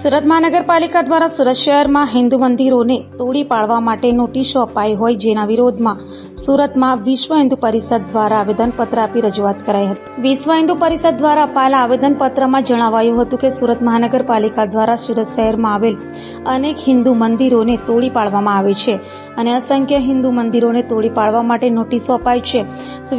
સુરત મહાનગરપાલિકા દ્વારા સુરત શહેરમાં હિન્દુ મંદિરોને તોડી પાડવા માટે નોટિસો અપાઈ હોય, જેના વિરોધમાં સુરતમાં વિશ્વ હિન્દુ પરિષદ દ્વારા આવેદનપત્ર આપી રજૂઆત કરાઈ હતી। વિશ્વ હિન્દુ પરિષદ દ્વારા અપાયેલા આવેદનપત્રમાં જણાવાયું હતું કે સુરત મહાનગરપાલિકા દ્વારા સુરત શહેરમાં આવેલ અનેક હિન્દુ મંદિરોને તોડી પાડવામાં આવે છે અને અસંખ્ય હિન્દુ મંદિરોને તોડી પાડવા માટે નોટિસો અપાઈ છે।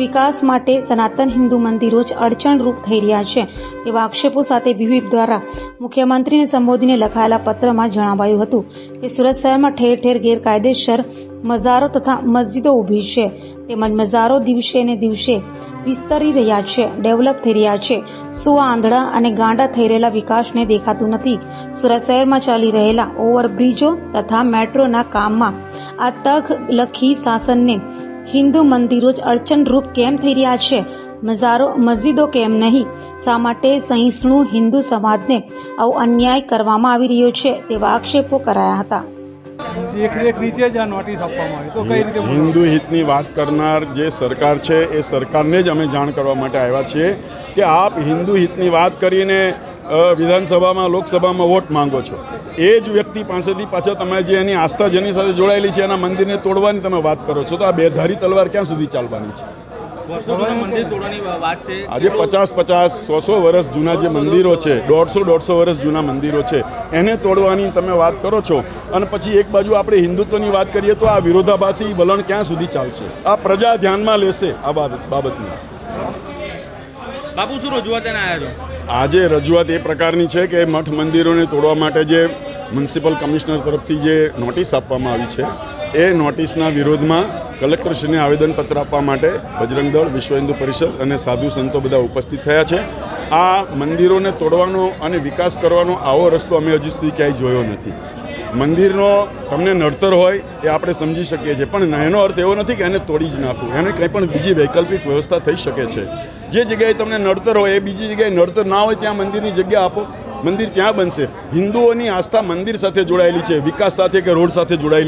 વિકાસ માટે સનાતન હિન્દુ મંદિરો જ અડચણરૂપ થઈ રહ્યા છે તેવા આક્ષેપો સાથે વિવિધ દ્વારા મુખ્યમંત્રીને સંબોધીને લખાયેલા પત્રમાં જણાવાયું હતું કે સુરત શહેરમાં ઠેર ઠેર ગેરકાયદેસર મઝારો તથા મસ્જિદો ઊભી છે, તેમજ મઝારો દિવસે ને દિવસે વિસ્તરી રહ્યા છે, ડેવલપ થઈ રહ્યા છે। શું આંધળા અને ગાંડા થઈ રહેલા વિકાસને દેખાતું નથી? સુરત શહેરમાં ચાલી રહેલા ઓવરબ્રિજો તથા મેટ્રોના કામમાં આ તક લખી શાસનને હિન્દુ મંદિરો જ અડચણરૂપ કેમ થઈ રહ્યા છે? મઝારો મસ્જિદો કેમ નહીં? શા માટે સહિષ્ણુ હિન્દુ સમાજને આવો અન્યાય કરવામાં આવી રહ્યો છે તેવા આક્ષેપો કરાયા હતા। દેખરેખ નીચે જ આ નોટિસ આપવામાં આવી તો કઈ રીતે હિન્દુ હિતની વાત કરનાર જે સરકાર છે એ સરકારને જ અમે જાણ કરવા માટે આવ્યા છીએ કે આપ હિન્દુ હિતની વાત કરીને વિધાનસભામાં લોકસભામાં વોટ માંગો છો। એ જ વ્યક્તિ પાસેથી પાછા તમે જે એની આસ્થા જેની સાથે જોડાયેલી છે એના મંદિરને તોડવાની તમે વાત કરો છો, તો આ બેધારી તલવાર ક્યાં સુધી ચાલવાની છે? આજે 50-100 વર્ષ જૂના જે મંદિરો છે, 150 વર્ષ જૂના મંદિરો છે, એને તોડવાની તમે વાત કરો છો અને પછી એક બાજુ આપણે હિન્દુત્વની વાત કરીએ તો આ વિરોધાભાસી વલણ ક્યાં સુધી ચાલશે? આ પ્રજા ધ્યાનમાં લેશે આ બાબતની? બાપુ શું રજૂઆત આવ્યા છો? આજે રજૂઆત એ પ્રકારની છે કે મઠ મંદિરોને તોડવા માટે જે મ્યુનિસિપલ કમિશનર તરફથી જે નોટિસ આપવામાં આવી છે એ નોટિસના વિરોધમાં કલેક્ટરશ્રીને આવેદનપત્ર આપવા માટે બજરંગ દળ, વિશ્વ હિન્દુ પરિષદ અને સાધુ સંતો બધા ઉપસ્થિત થયા છે। આ મંદિરોને તોડવાનો અને વિકાસ કરવાનો આવો રસ્તો અમે હજુ સુધી ક્યાંય જોયો નથી। મંદિરનો તમને નડતર હોય એ આપણે સમજી શકીએ છીએ, પણ એનો અર્થ એવો નથી કે એને તોડી જ નાખવું, એને કંઈ પણ બીજી વૈકલ્પિક વ્યવસ્થા થઈ શકે છે। જે જગ્યાએ તમને નડતર હોય એ બીજી જગ્યાએ નડતર ના હોય ત્યાં મંદિરની જગ્યા આપો, મંદિર ત્યાં બનશે। હિન્દુઓની આસ્થા મંદિર સાથે જોડાયેલી છે, વિકાસ સાથે કે રોડ સાથે જોડાયેલી